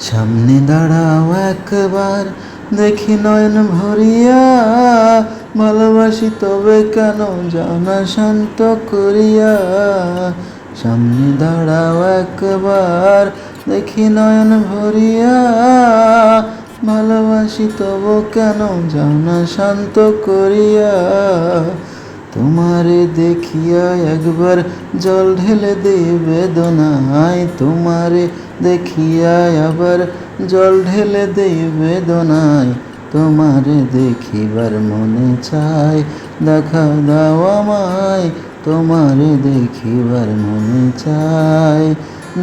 সামনে দাঁড়াও একবার, দেখি নয়ন ভরিয়া, ভালোবাসি তবে কেন যাও না শান্ত করিয়া। সামনে দাঁড়াও একবার, দেখি নয়ন ভরিয়া, ভালোবাসি তবু কেন যাও না শান্ত করিয়া। তোমারে দেখিয়া একবার জল ঢেলে দিই বেদনায়, তোমারে দেখিয়া আবার জল ঢেলে দিই বেদনায়। তোমারে দেখিবার মনে চায়, দেখা দাও আমায়, তোমারে দেখিবার মনে চায়।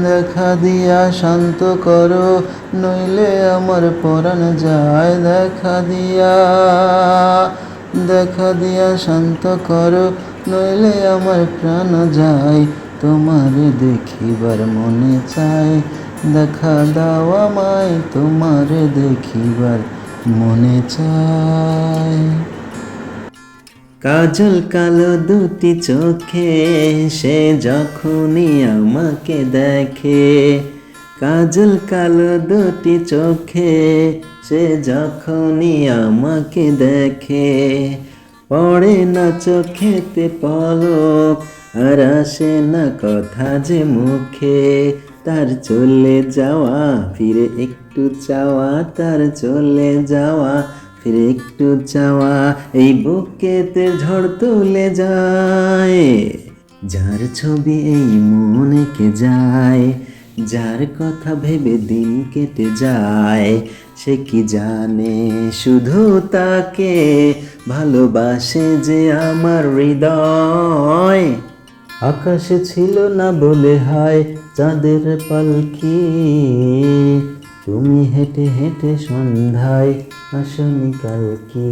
দেখা দিয়া শান্ত করো, নইলে আমার পরাণ যায়। দেখা দিয়া শান্ত করো, নইলে আমার প্রাণ যায়। তোমারে দেখিবার মনে চায়, দেখা দাও আমায়, তোমারে দেখিবার মনে চায়। কাজল কালো দুটি চোখে সে যখনই আমাকে দেখে, কাজল কালো দুটি চোখে সে যখনই আমাকে দেখে। পড়ে না চোখেতে পলক, আর আসে না কথা যে মুখে। তার চলে যাওয়া ফিরে একটু চাওয়া, তার চলে যাওয়া ফিরে একটু চাওয়া, এই বুকেতে ঝড় তুলে যায়। যার ছবি এই মনে কে যায়, যার কথা ভেবে দিন কেটে যায়। সে কি জানে শুধু তাকে ভালোবাসে যে আমার হৃদয়। আকাশে ছিল না বলে হায় চাঁদের পালকি, তুমি হেঁটে হেঁটে সন্ধ্যায় আসনি কালকি।